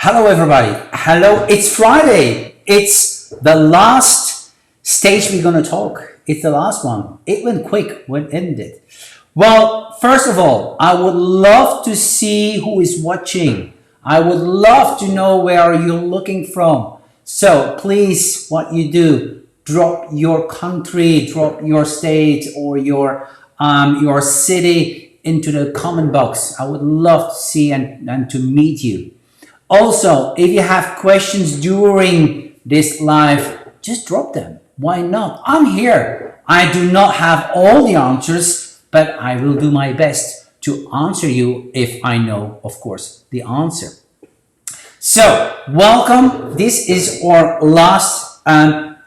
Hello everybody. Hello, it's Friday. It's the last stage we're going to talk. It's the last one. It went quick when it ended. Well, first of all, I would love to see who is watching. I would love to know where you're looking from. So please, what you do, drop your country, drop your state or your city into the comment box. I would love to see and to meet you. Also, if you have questions during this live, just drop them. Why not? I'm here. I do not have all the answers, but I will do my best to answer you if I know, of course, the answer. So, welcome. This is our last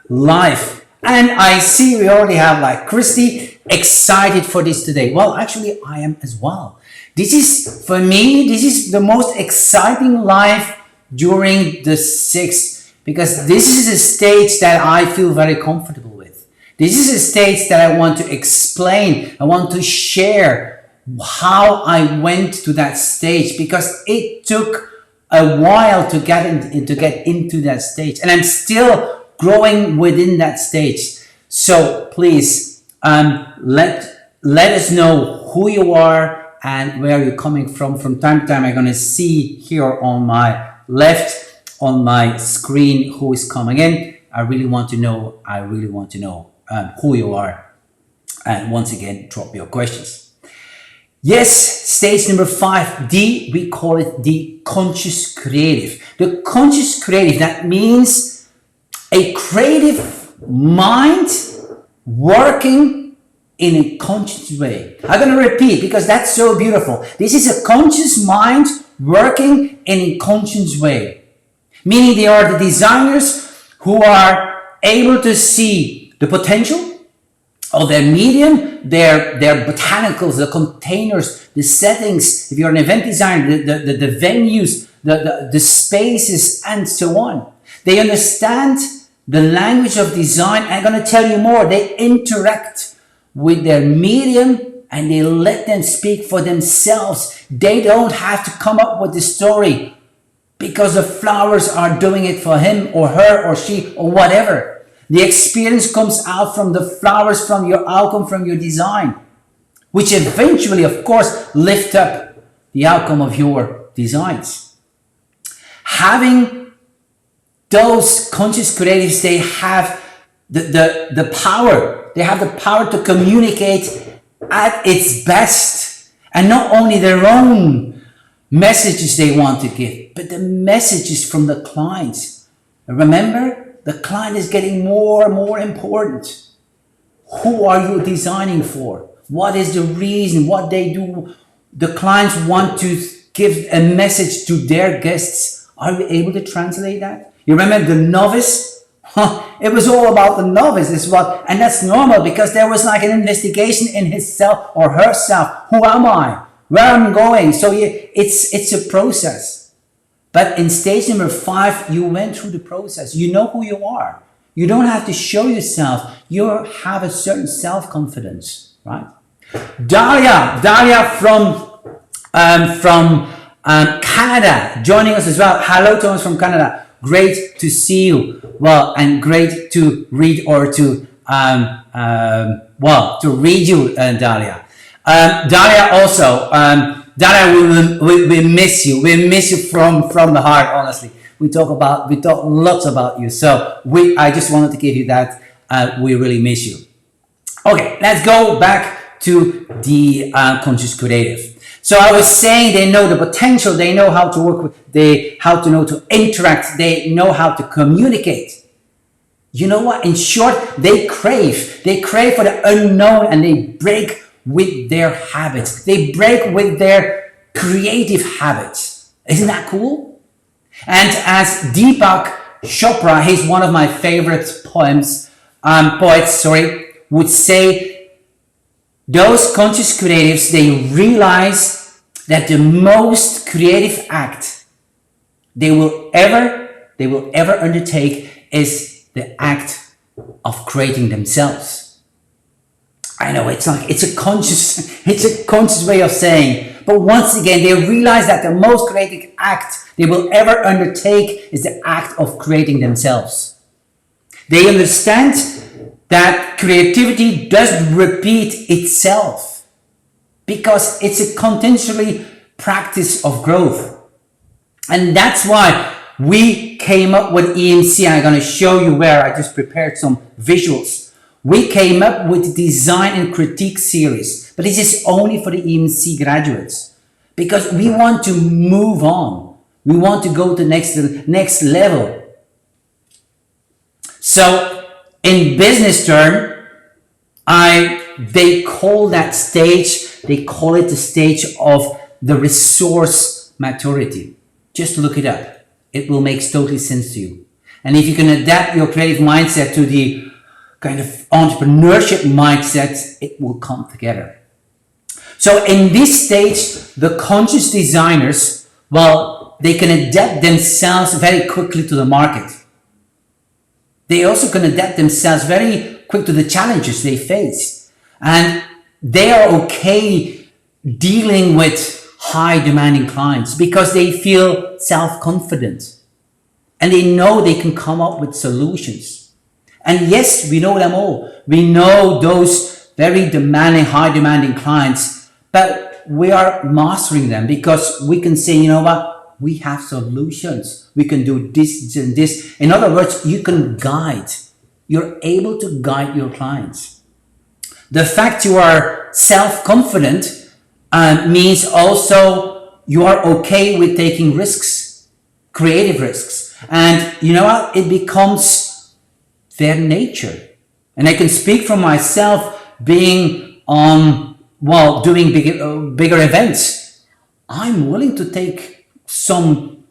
live. And I see we already have like Christy excited for this today. Well, actually, I am as well. This is, for me, this is the most exciting live during the 6th, because this is a stage that I feel very comfortable with. This is a stage that I want to explain. I want to share how I went to that stage, because it took a while to get into that stage, and I'm still growing within that stage. So please let us know who you are and where you're coming from. From time to time, I'm going to see here on my left on my screen who is coming in. I really want to know who you are. And once again, drop your questions. Yes, stage number 5, we call it the conscious creative. The conscious creative, that means a creative mind working in a conscious way. I'm going to repeat because that's so beautiful. This is a conscious mind working in a conscious way. Meaning they are the designers who are able to see the potential of their medium, their botanicals, the containers, the settings, if you're an event designer, the venues, the spaces, and so on. They understand the language of design. I'm going to tell you more. They interact with their medium and they let them speak for themselves. They don't have to come up with the story because the flowers are doing it for him or her or she or whatever. The experience comes out from the flowers, from your outcome, from your design, which eventually, of course, lift up the outcome of your designs. Having those conscious creatives, they have the power. They have the power to communicate at its best, and not only their own messages they want to give, but the messages from the clients. Remember, the client is getting more and more important. Who are you designing for? What is the reason? What they do? The clients want to give a message to their guests. Are you able to translate that? You remember the novice? It was all about the novice, and that's normal because there was like an investigation in himself or herself. Who am I? Where I'm going? So it's a process. But in stage number 5, you went through the process. You know who you are. You don't have to show yourself. You have a certain self-confidence, right? Daria from Canada, joining us as well. Hello, Thomas from Canada. Great to see you. Well, and great to read or to read you, Dalia. Dalia also. Dalia, we miss you. We miss you from the heart. Honestly, we talk lots about you. So I just wanted to give you that. We really miss you. Okay, let's go back to the conscious creative. So I was saying they know the potential, they know how to work with, how to know to interact, they know how to communicate. You know what? In short, they crave for the unknown, and they break with their habits. They break with their creative habits. Isn't that cool? And as Deepak Chopra, he's one of my favorite poets, would say, those conscious creatives, they realize that the most creative act they will ever undertake is the act of creating themselves. I know it's a conscious way of saying But once again, they realize that the most creative act they will ever undertake is the act of creating themselves. They understand that creativity doesn't repeat itself because it's a continually practice of growth. And that's why we came up with EMC. I'm going to show you where I just prepared some visuals. We came up with the design and critique series, but this is only for the EMC graduates because we want to move on. We want to go to the next level. So in business term, they call that stage, they call it the stage of the resource maturity. Just look it up. It will make totally sense to you. And if you can adapt your creative mindset to the kind of entrepreneurship mindset, it will come together. So in this stage, the conscious designers, well, they can adapt themselves very quickly to the market. They also can adapt themselves very quick to the challenges they face. And they are okay dealing with high demanding clients because they feel self-confident and they know they can come up with solutions. And yes, we know them all. We know those very demanding, high demanding clients, but we are mastering them because we can say, you know what, we have solutions. We can do this and this. In other words, you can guide. You're able to guide your clients. The fact you are self-confident means also you are okay with taking risks, creative risks. And you know what? It becomes their nature. And I can speak for myself being on, well, doing bigger events. I'm willing to take some,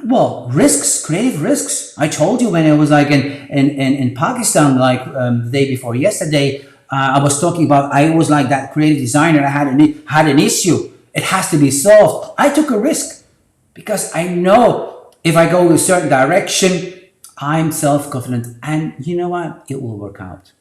well, risks, creative risks. I told you when I was like in Pakistan, like the day before yesterday, I was talking about, I was like that creative designer. I had an issue. It has to be solved. I took a risk because I know if I go in a certain direction, I'm self-confident and you know what? It will work out.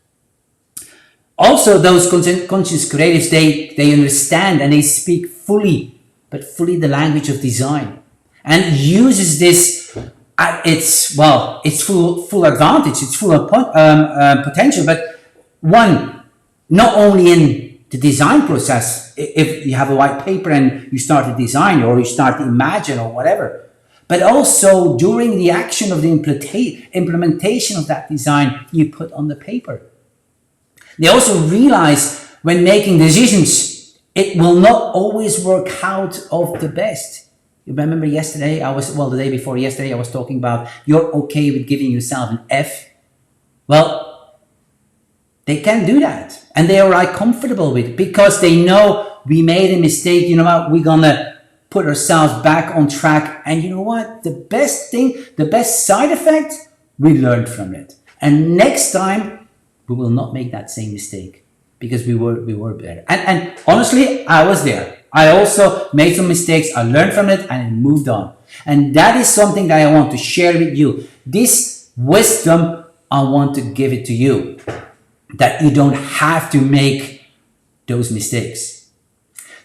Also, those conscious creatives, they understand and they speak fully the language of design and uses this at its full advantage, its full potential. But one, not only in the design process, if you have a white paper and you start to design or you start to imagine or whatever, but also during the action of the implementation of that design you put on the paper. They also realize when making decisions, it will not always work out of the best. You remember yesterday, the day before yesterday, I was talking about you're okay with giving yourself an F. Well, they can do that. And they are like comfortable with it because they know we made a mistake. You know what? We're going to put ourselves back on track. And you know what? The best thing, the best side effect, we learned from it. And next time, we will not make that same mistake because we were better. And honestly, I was there. I also made some mistakes. I learned from it and I moved on. And that is something that I want to share with you. This wisdom, I want to give it to you. That you don't have to make those mistakes.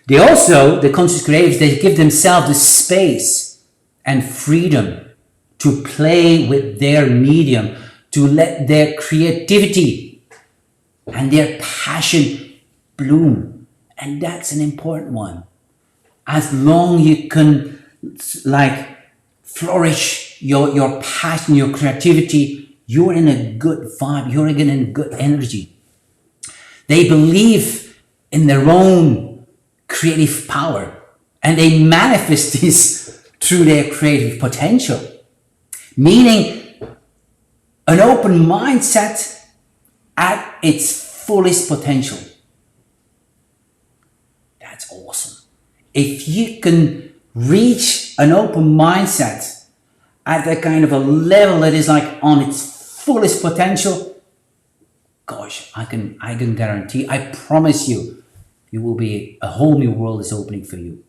They also, the conscious creatives, they give themselves the space and freedom to play with their medium, to let their creativity and their passion bloom. And that's an important one. As long you can like flourish your passion, your creativity, you're in a good vibe, you're in good energy. They believe in their own creative power and they manifest this through their creative potential. Meaning an open mindset at its fullest potential. That's awesome. If you can reach an open mindset at that kind of a level that is like on its fullest potential, gosh, I can guarantee, I promise you, you will be, a whole new world is opening for you.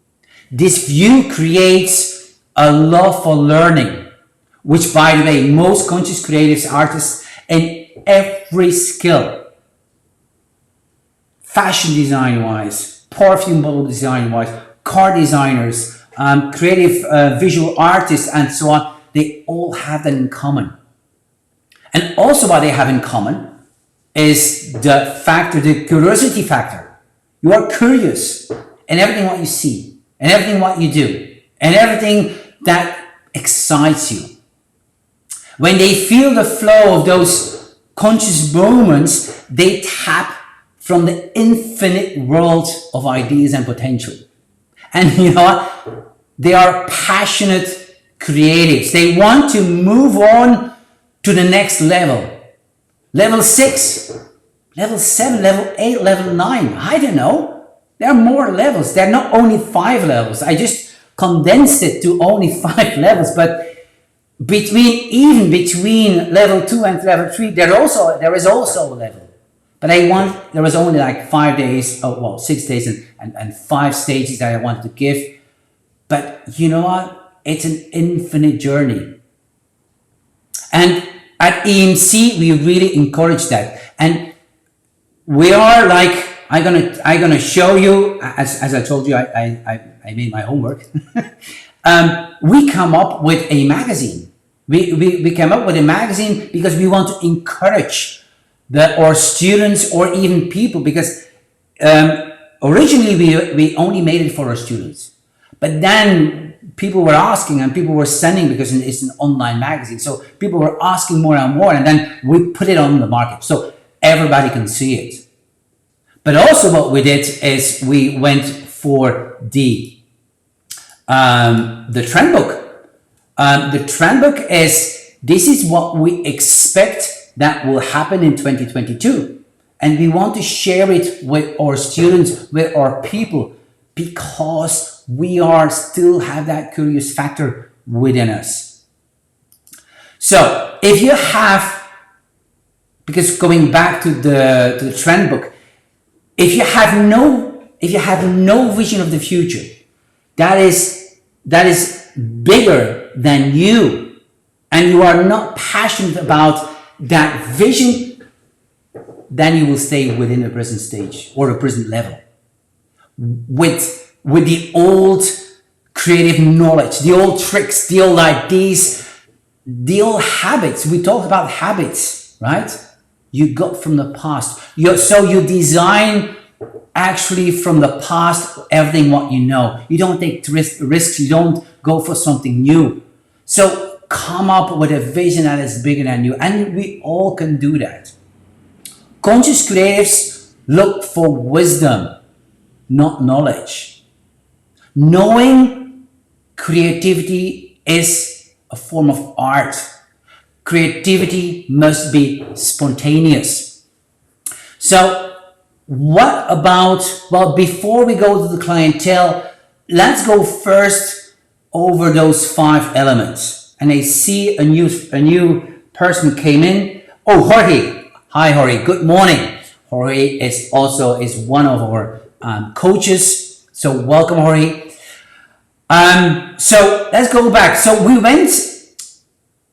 This view creates a love for learning, which by the way, most conscious creatives, artists, in every skill, fashion design wise, perfume bottle design wise, car designers, creative visual artists, and so on, they all have that in common. And also what they have in common is the curiosity factor. You are curious in everything what you see, and everything what you do, and everything that excites you. When they feel the flow of those conscious moments, they tap from the infinite world of ideas and potential. And you know what? They are passionate creatives. They want to move on to the next level. Level 6, level 7, level 8, level 9. I don't know. There are more levels. There are not only 5 levels. I just condensed it to only 5 levels. But between level 2 and level 3, there is also a level. But there was only like 5 days, 6 days and 5 stages that I wanted to give. But you know what? It's an infinite journey. And at EMC, we really encourage that. And we are like, I'm gonna show you, as I told you, I made my homework. We come up with a magazine. We came up with a magazine because we want to encourage our students or even people, because originally we only made it for our students. But then people were asking and people were sending, because it's an online magazine. So people were asking more and more, and then we put it on the market so everybody can see it. But also what we did is we went for the trend book. The trend book this is what we expect that will happen in 2022. And we want to share it with our students, with our people, because we still have that curious factor within us. So if you have, because going back to the trend book, if you have no vision of the future, that is bigger than you, and you are not passionate about that vision, then you will stay within the present stage or the present level with the old creative knowledge, the old tricks, the old ideas, the old habits. We talk about habits, right? You got from the past. So you design actually from the past everything what you know. You don't take risks. You don't go for something new. So come up with a vision that is bigger than you, and we all can do that. Conscious creatives look for wisdom, not knowledge. Knowing creativity is a form of art. Creativity must be spontaneous. So what about, before we go to the clientele, let's go first over those 5 elements. And I see a new person came in. Oh, Jorge. Hi, Jorge. Good morning. Jorge is one of our coaches. So welcome, Jorge. So let's go back. So we went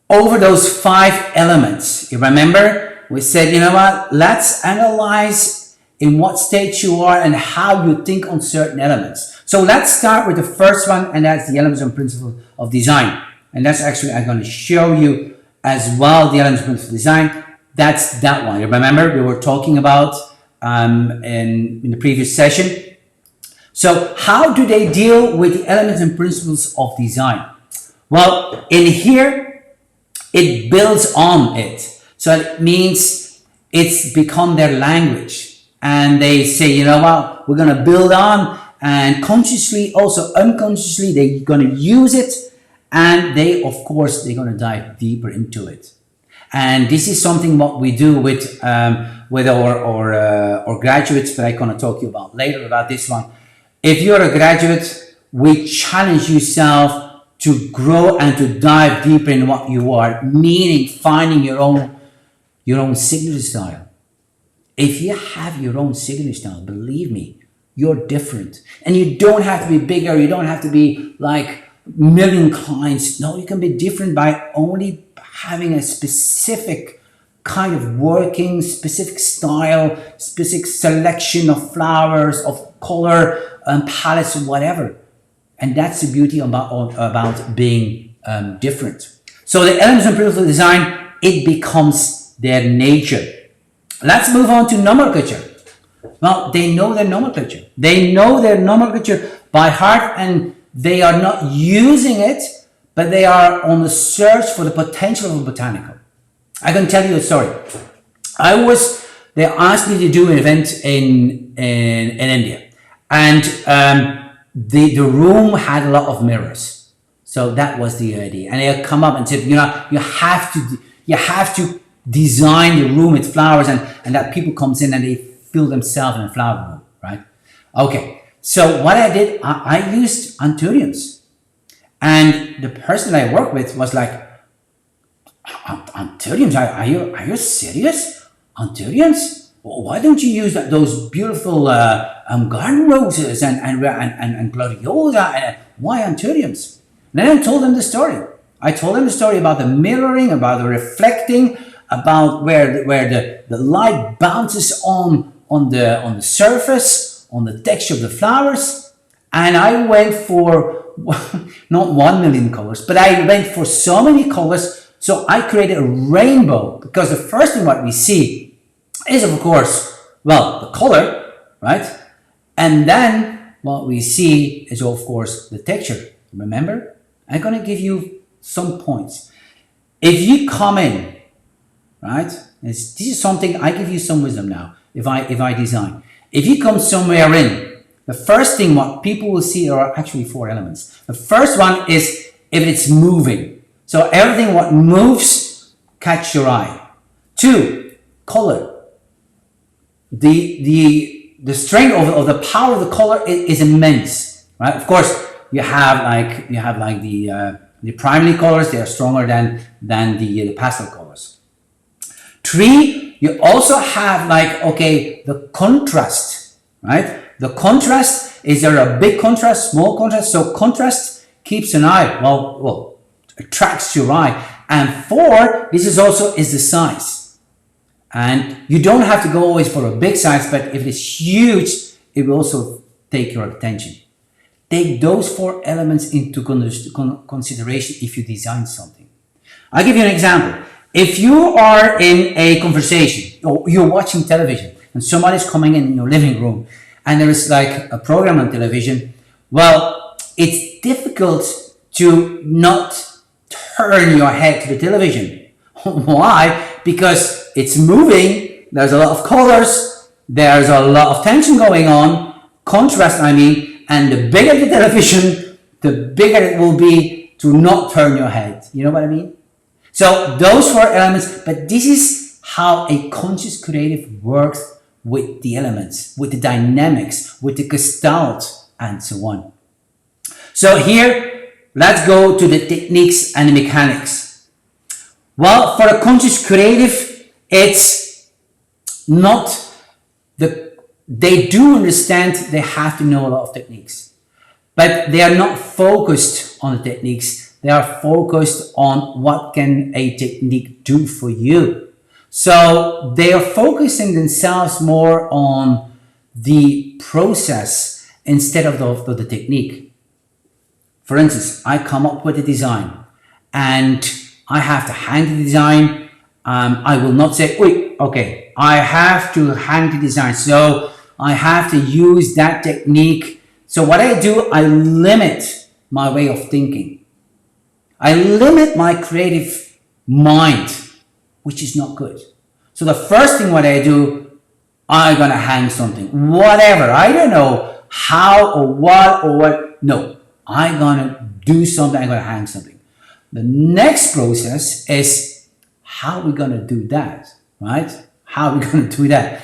over those 5 elements. You remember? We said, you know what? Let's analyze in what stage you are and how you think on certain elements. So let's start with the first one, and that's the elements and principles of design. And that's actually, I'm going to show you as well the elements and principles of design. That's that one. You remember we were talking about in the previous session. So how do they deal with the elements and principles of design? Well, in here, it builds on it. So it means it's become their language. And they say, you know what, we're going to build on, and consciously, also unconsciously, they're going to use it. And they're going to dive deeper into it. And this is something what we do with our graduates, but I'm going to talk to you about later about this one. If you're a graduate, we challenge yourself to grow and to dive deeper in what you are, meaning finding your own signature style. If you have your own signature style, believe me, you're different. And you don't have to be bigger. You don't have to be like million clients. No, you can be different by only having a specific kind of working, specific style, specific selection of flowers, of color palettes or whatever. And that's the beauty about being different. So the elements in beautiful design, it becomes their nature. Let's move on to nomenclature. Well, they know their nomenclature. They know their nomenclature by heart, and they are not using it, but they are on the search for the potential of a botanical. I can tell you a story. They asked me to do an event in India, and the room had a lot of mirrors. So that was the idea. And they come up and said, you know, you have to design the room with flowers, and that people comes in and they feel themselves in a flower room, right? Okay. So what I did, I used anthuriums, and the person that I worked with was like, anthuriums? Are you serious? Anthuriums? Why don't you use those beautiful garden roses and gladiola? And why anthuriums? And then I told them the story. I told them the story about the mirroring, about the reflecting, about where the light bounces on the surface, on the texture of the flowers. And I went for not 1 million colors, but I went for so many colors. So I created a rainbow, because the first thing what we see is, of course, well, the color, right? And then what we see is, of course, the texture. Remember, I'm going to give you some points. If you come in, right? This is something, I give you some wisdom now. If I design, if you come somewhere in, the first thing what people will see are actually 4 elements. The first one is if it's moving. So everything what moves catch your eye. 2, color. The strength of the power of the color is immense, right? Of course, you have like the primary colors. They are stronger than the pastel colors. 3, you also have like, okay, the contrast, right? The contrast, is there a big contrast, small contrast? So contrast keeps an eye, well, attracts your eye. And 4, this is the size. And you don't have to go always for a big size, but if it's huge, it will also take your attention. Take those 4 elements into consideration if you design something. I'll give you an example. If you are in a conversation, or you're watching television, and somebody's coming in your living room, and there is like a program on television, well, it's difficult to not turn your head to the television. Why? Because it's moving, there's a lot of colors, there's a lot of tension going on, contrast I mean, and the bigger the television, the bigger it will be to not turn your head. You know what I mean? So those 4 elements, but this is how a conscious creative works with the elements, with the dynamics, with the gestalt, and so on. So here, let's go to the techniques and the mechanics. Well, for a conscious creative, it's not they do understand they have to know a lot of techniques, but they are not focused on the techniques. They are focused on what can a technique do for you. So they are focusing themselves more on the process instead of the technique. For instance, I come up with a design and I have to hang the design. I will not say, wait, okay, I have to hang the design, so I have to use that technique. So what I do, I limit my way of thinking. I limit my creative mind, which is not good. So the first thing what I do, I'm gonna hang something, whatever. I don't know how or what. No, I'm gonna do something. I'm gonna hang something. The next process is how we're gonna do that, right? How we're gonna do that,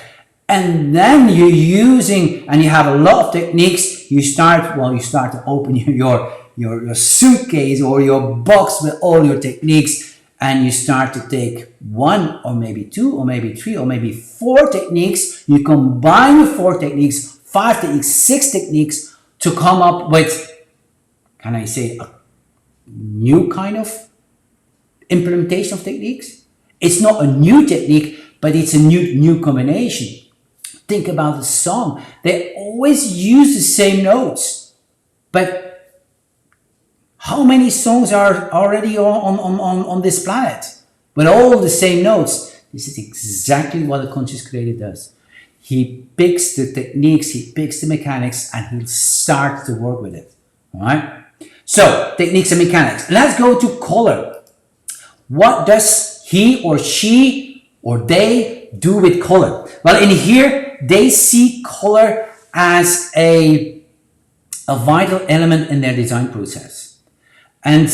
and then you're using, and you have a lot of techniques. You start to open your suitcase or your box with all your techniques, and you start to take 1 or maybe 2 or maybe 3 or maybe 4 techniques. You combine the 4 techniques, 5 techniques, 6 techniques to come up with, can I say, a new kind of implementation of techniques. It's not a new technique, but it's a new combination. think about the song. They always use the same notes. But how many songs are already on this planet with all the same notes? This is exactly what a conscious creator does. He picks the techniques, he picks the mechanics, and he starts to work with it. All right? So, techniques and mechanics. Let's go to color. What does he or she or they do with color? Well, in here, they see color as a vital element in their design process. And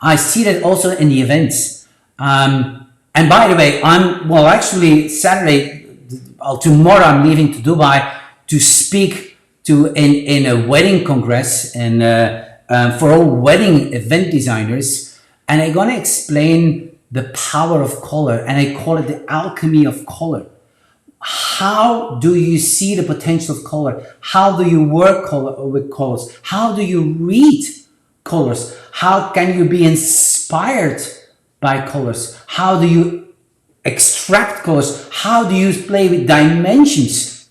I see that also in the events. And by the way, actually Saturday, tomorrow I'm leaving to Dubai to speak in a wedding congress and for all wedding event designers, and I'm gonna explain the power of color, and I call it the alchemy of color. How do you see the potential of color? How do you work with colors? How do you read colors? How can you be inspired by colors? How do you extract colors? How do you play with dimensions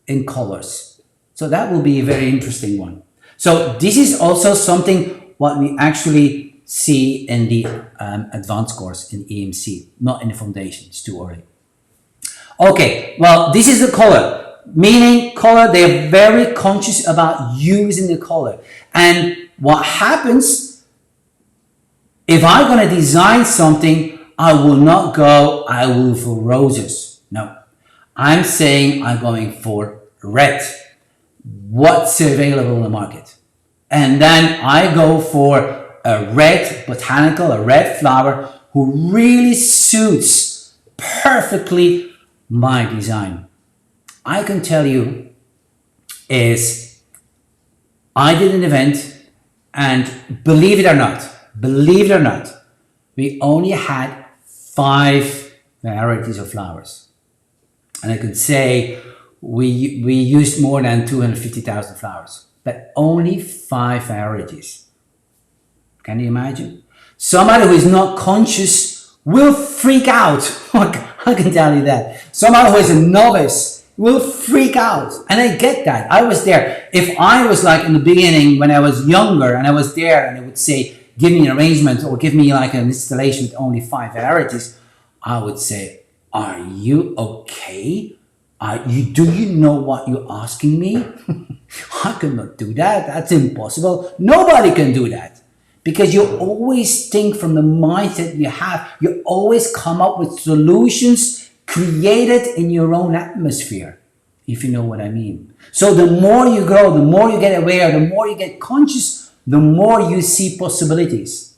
in colors? So that will be a very interesting one. So this is also something what we actually see in the advanced course in EMC, not in the foundation. It's too early. Okay, well, this is the color. Meaning color, they're very conscious about using the color. And what happens, if I'm going to design something, I will not go, I will for roses. No, I'm saying I'm going for red. What's available in the market? And then I go for a red botanical, a red flower who really suits perfectly my design. I can tell you is I did an event, and believe it or not, we only had 5 varieties of flowers. And I could say we used more than 250,000 flowers, but only 5 varieties. Can you imagine? Somebody who is not conscious will freak out. I can tell you that. Somebody who is a novice will freak out. And I get that. I was there. If I was like in the beginning when I was younger and I was there and I would say, give me an arrangement or give me like an installation with only 5 varieties, I would say, are you okay? Do you know what you're asking me? I cannot do that. That's impossible. Nobody can do that. Because you always think from the mindset you have. You always come up with solutions created in your own atmosphere, if you know what I mean. So the more you grow, the more you get aware, the more you get conscious, the more you see possibilities.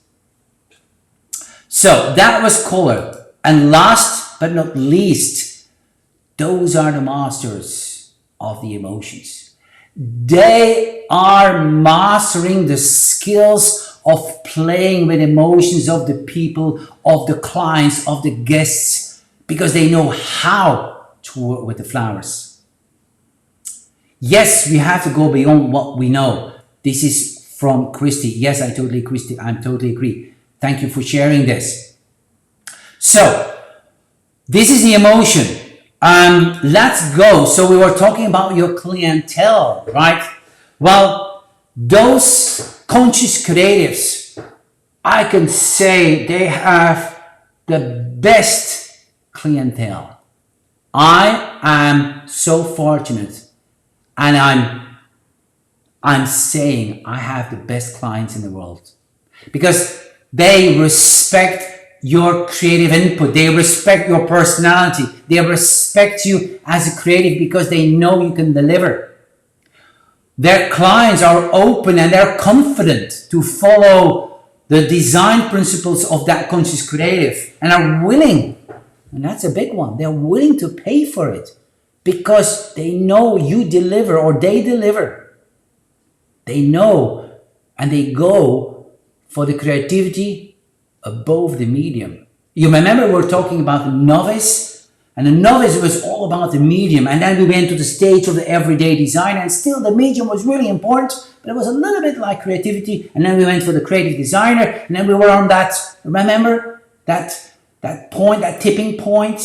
So that was color. And last but not least, those are the masters of the emotions. They are mastering the skills of playing with emotions of the people, of the clients, of the guests, because they know how to work with the flowers. Yes, we have to go beyond what we know. This is from Christy. Yes, I totally agree. Thank you for sharing this. So, this is the emotion. Let's go. So we were talking about your clientele, right? Well, those conscious creatives, I can say they have the best clientele. I am so fortunate, and I'm saying I have the best clients in the world because they respect your creative input, they respect your personality, they respect you as a creative because they know you can deliver. Their clients are open and they're confident to follow the design principles of that conscious creative and are willing, and that's a big one, they're willing to pay for it because they know you deliver or they deliver. They know and they go for the creativity above the medium. You remember we were talking about the novice, and the novice was all about the medium, and then we went to the stage of the everyday designer, and still the medium was really important, but it was a little bit like creativity, and then we went for the creative designer, and then we were on that, remember, that point, that tipping point,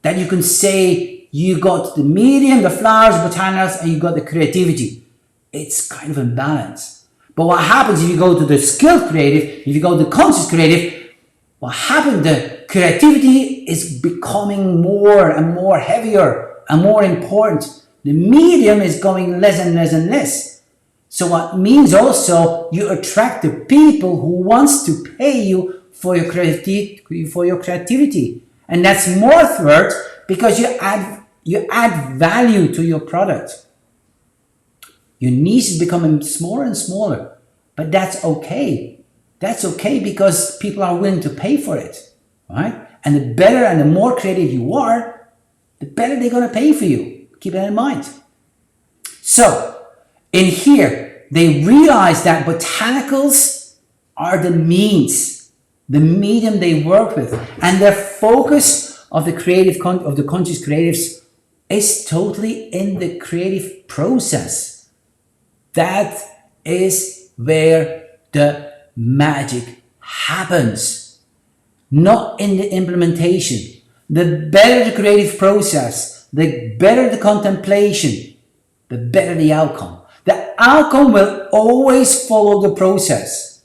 that you can say You got the medium, the flowers, botanicals, and you got the creativity. It's kind of imbalanced. But what happens if you go to the skilled creative, if you go to the conscious creative, what happens, the creativity is becoming more and more heavier and more important. The medium is going less and less and less. So what means also you attract the people who wants to pay you for your creativity. And that's more worth because you add value to your product. Your niche is becoming smaller and smaller, but that's okay. That's okay because people are willing to pay for it, right? And the better and the more creative you are, the better they're going to pay for you. Keep that in mind. So in here, they realize that botanicals are the means, the medium they work with, and their focus of the conscious creatives is totally in the creative process. That is where the magic happens, not in the implementation. The better the creative process, the better the contemplation, the better the outcome. The outcome will always follow the process.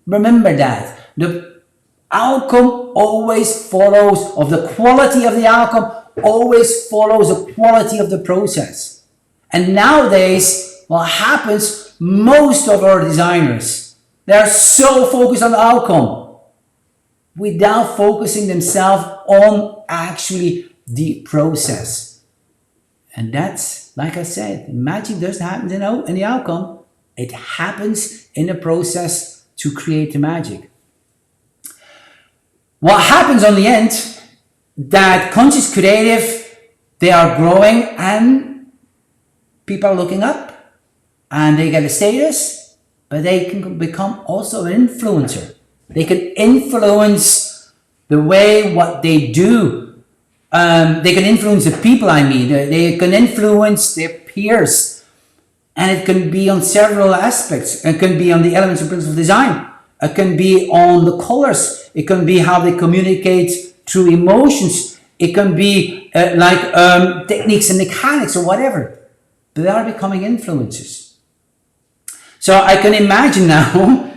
Remember that. The outcome always follows, of the quality of the outcome always follows the quality of the process. And nowadays, what happens, most of our designers, they're so focused on the outcome without focusing themselves on actually the process. And that's, like I said, magic doesn't happen in the outcome. It happens in the process to create the magic. What happens on the end, that conscious creative, they are growing and people are looking up and they get a status, but they can become also an influencer. They can influence the way what they do. They can influence the people, they can influence their peers. And it can be on several aspects. It can be on the elements of principle design. It can be on the colors. It can be how they communicate through emotions. It can be techniques and mechanics or whatever. But they are becoming influencers. So I can imagine now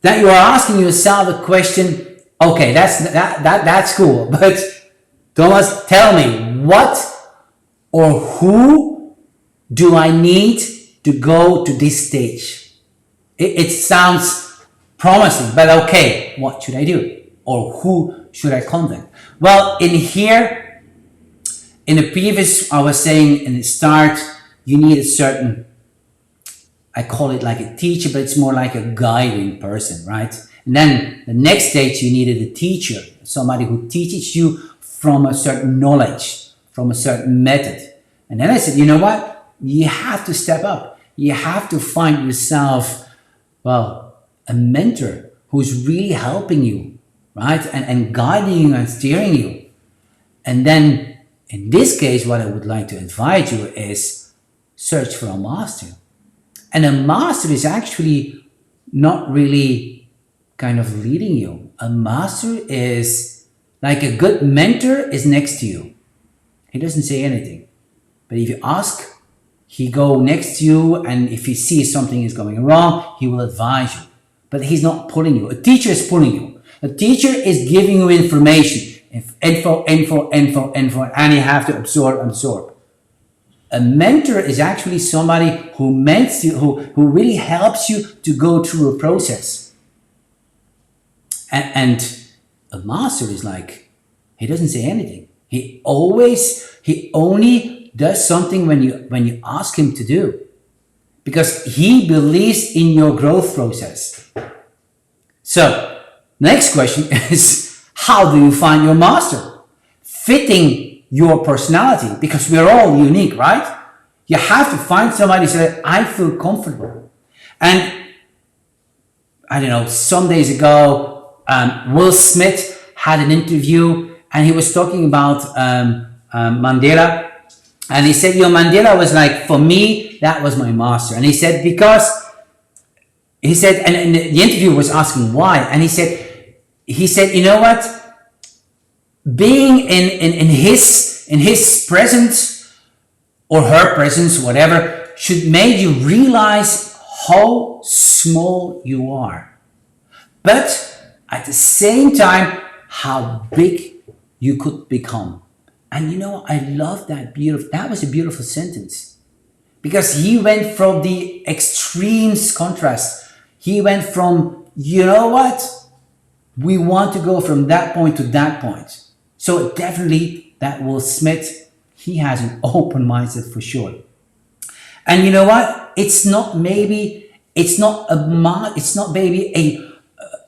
that you are asking yourself the question, okay, that's cool, but Thomas, tell me, what or who do I need to go to this stage? It sounds promising, but okay, what should I do? Or who should I contact? Well, in here, in the previous, I was saying in the start, you need a certain, I call it like a teacher, but it's more like a guiding person, right? And then the next stage, you needed a teacher, somebody who teaches you from a certain knowledge, from a certain method. And then I said, you know what? You have to step up. You have to find yourself, well, a mentor who's really helping you, right? And guiding you and steering you. And then in this case, what I would like to invite you is search for a master. And a master is actually not really kind of leading you. A master is like a good mentor is next to you. He doesn't say anything. But if you ask, he go next to you, and if he sees something is going wrong, he will advise you. But he's not pulling you. A teacher is pulling you. A teacher is giving you information. Info, and you have to absorb. A mentor is actually somebody who mentors you, who really helps you to go through a process. And a master is like, he doesn't say anything. He only does something when you ask him to do, because he believes in your growth process. So next question is, how do you find your master fitting your personality? Because we're all unique, right? You have to find somebody who says, I feel comfortable. And I don't know, some days ago, Will Smith had an interview and he was talking about Mandela. And he said, Mandela was like, for me, that was my master. And he said, and the interviewer was asking why. And he said, you know what? Being in his in his presence or her presence, whatever, should make you realize how small you are. But at the same time, how big you could become. And you know, I love that was a beautiful sentence. Because he went from the extremes contrast. He went from, you know what? We want to go from that point to that point. So definitely that Will Smith, he has an open mindset for sure. And you know what? It's not maybe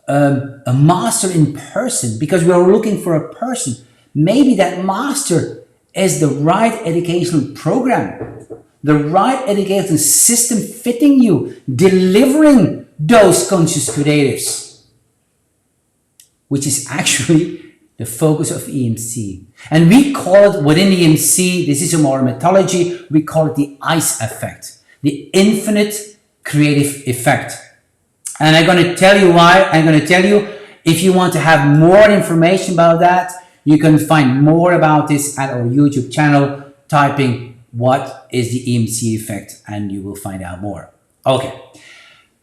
a master in person, because we are looking for a person. Maybe that master is the right educational program, the right educational system fitting you, delivering those conscious creatives, which is actually the focus of EMC. And we call it, within EMC, this is a more methodology, we call it the ICE effect, the infinite creative effect. And I'm going to tell you why. I'm going to tell you, if you want to have more information about that, you can find more about this at our YouTube channel, typing what is the EMC effect, and you will find out more. Okay.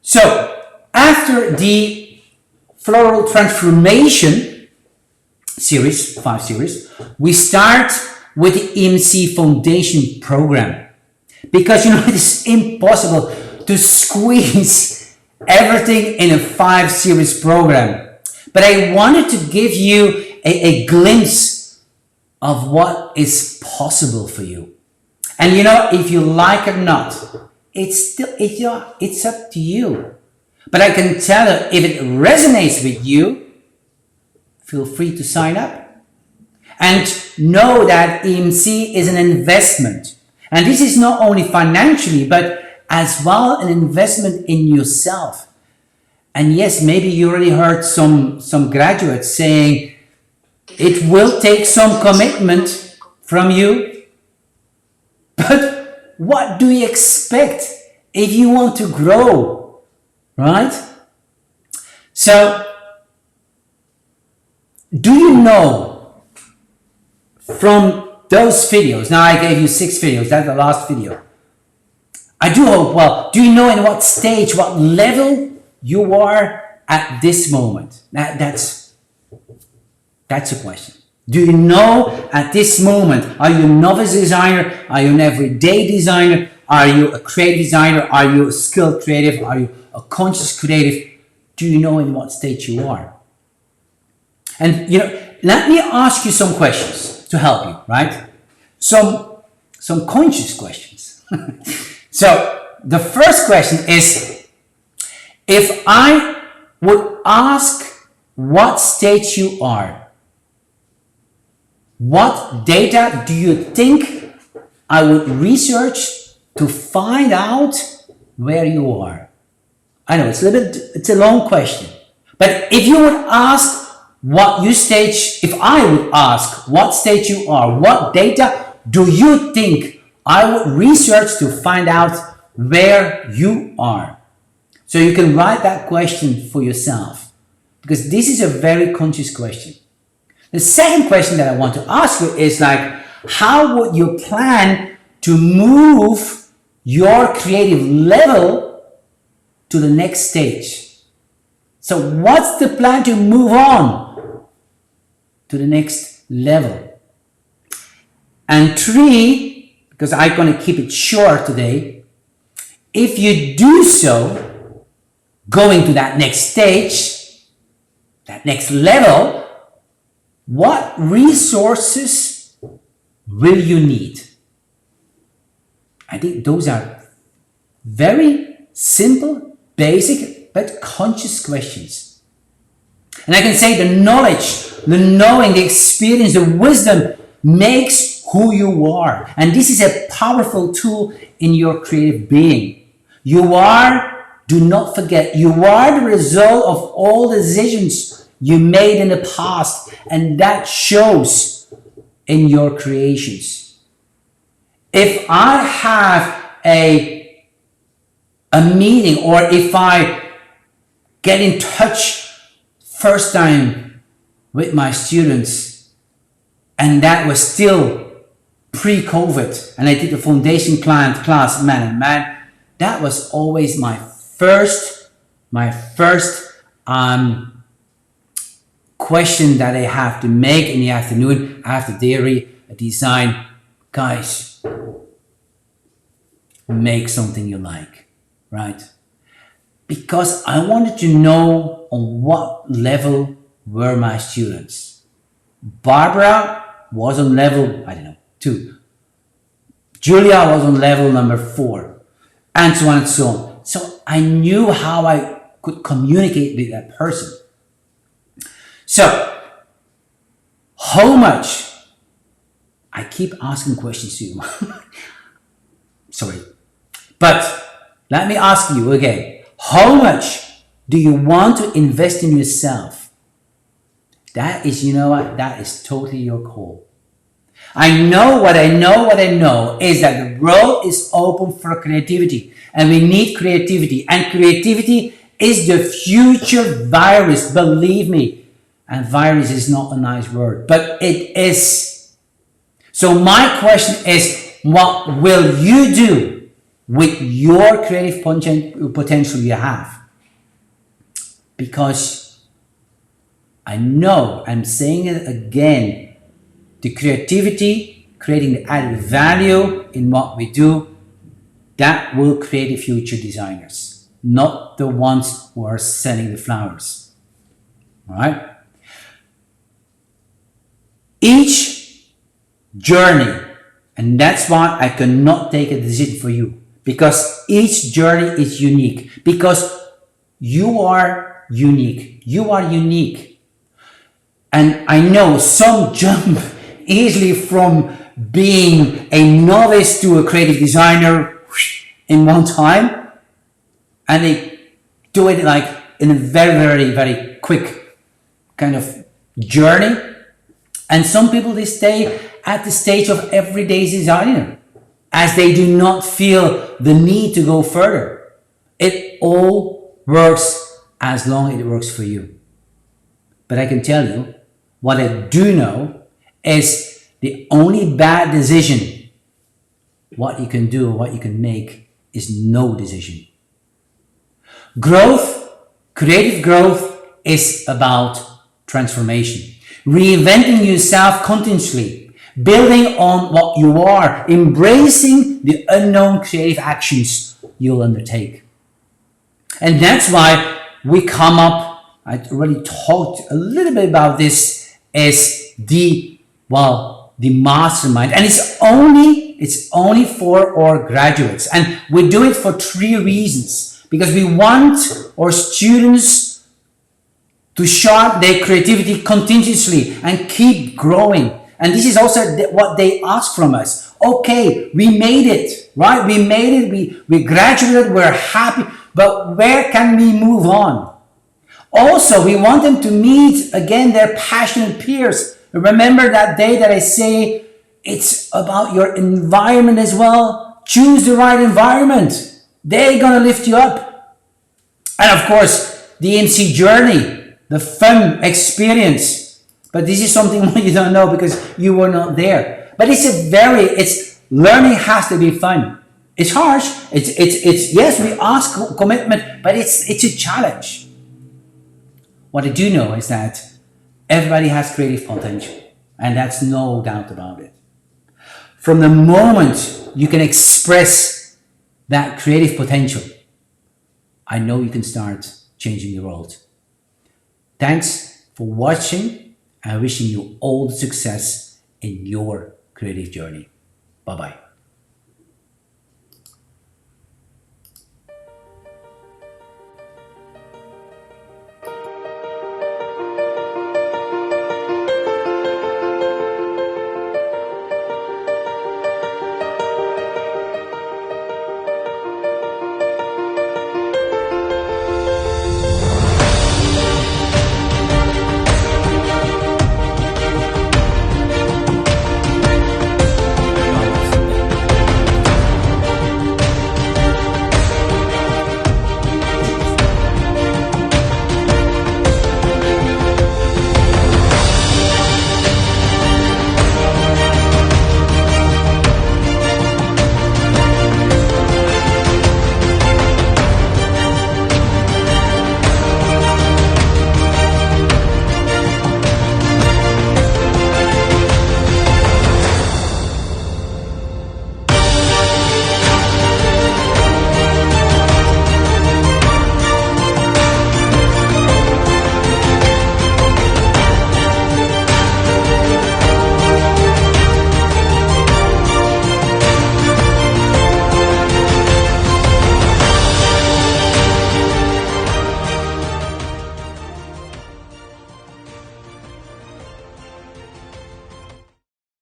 So after the floral transformation series, 5 series, we start with the EMC foundation program, because you know it's impossible to squeeze everything in a 5 series program. But I wanted to give you a glimpse of what is possible for you. And you know, if you like it or not, it's up to you. But I can tell you, if it resonates with you, feel free to sign up. And know that EMC is an investment. And this is not only financially, but as well an investment in yourself. And yes, maybe you already heard some graduates saying, it will take some commitment from you. But what do you expect if you want to grow, right? So, do you know from those videos, now I gave you 6 videos, that's the last video. I do hope, well, do you know in what stage, what level you are at this moment? That's a question. Do you know at this moment, are you a novice designer? Are you an everyday designer? Are you a creative designer? Are you a skilled creative? Are you a conscious creative? Do you know in what state you are? And you know, let me ask you some questions to help you, right? Some conscious questions. So the first question is, if I would ask what state you are, what data do you think I would research to find out where you are? I know it's a long question, but if you would ask what you stage, if I would ask what stage you are, what data do you think I would research to find out where you are? So you can write that question for yourself, because this is a very conscious question. The second question that I want to ask you is like, how would you plan to move your creative level to the next stage? So what's the plan to move on to the next level? And 3, because I'm going to keep it short today, if you do so, going to that next stage, that next level, what resources will you need? I think those are very simple, basic, but conscious questions. And I can say the knowledge, the knowing, the experience, the wisdom makes who you are. And this is a powerful tool in your creative being. You are, do not forget, you are the result of all decisions you made in the past, and that shows in your creations. If I have a meeting, or if I get in touch first time with my students, and that was still pre-COVID, and I did the foundation client class, man, that was always my first question that I have to make in the afternoon after theory, design. Guys, make something you like, right? Because I wanted to know on what level were my students. Barbara was on level, I don't know, 2. Julia was on level number 4, and so on and so on. So I knew how I could communicate with that person. So, how much? I keep asking questions to you. Sorry. But let me ask you again. How much do you want to invest in yourself? That is, you know what? That is totally your call. I know what I know is that the world is open for creativity, and we need creativity, and creativity is the future virus, believe me. And virus is not a nice word, but it is. So my question is, what will you do with your creative potential you have? Because I know, I'm saying it again, the creativity, creating the added value in what we do, that will create the future designers, not the ones who are selling the flowers. All right? Each journey, and that's why I cannot take a decision for you, because each journey is unique, because you are unique. You are unique. And I know some jump easily from being a novice to a creative designer in one time, and they do it like in a very quick kind of journey. And some people, they stay at the stage of everyday designer as they do not feel the need to go further. It all works as long as it works for you. But I can tell you, what I do know is the only bad decision, what you can do, what you can make, is no decision. Growth, creative growth, is about transformation. Reinventing yourself continuously, building on what you are, embracing the unknown creative actions you'll undertake. And that's why we come up, I already talked a little bit about this, as the mastermind. And it's only for our graduates. And we do it for 3 reasons. Because we want our students to sharpen their creativity continuously and keep growing. And this is also what they ask from us. Okay, we made it, right? We made it, we graduated, we're happy, but where can we move on? Also, we want them to meet, again, their passionate peers. Remember that day that I say it's about your environment as well. Choose the right environment. They're gonna lift you up. And of course, the MC journey, the fun experience. But this is something you don't know because you were not there. But learning has to be fun. It's harsh. It's yes, we ask commitment, but it's a challenge. What I do know is that everybody has creative potential, and that's no doubt about it. From the moment you can express that creative potential, I know you can start changing the world. Thanks for watching, and wishing you all the success in your creative journey. Bye-bye.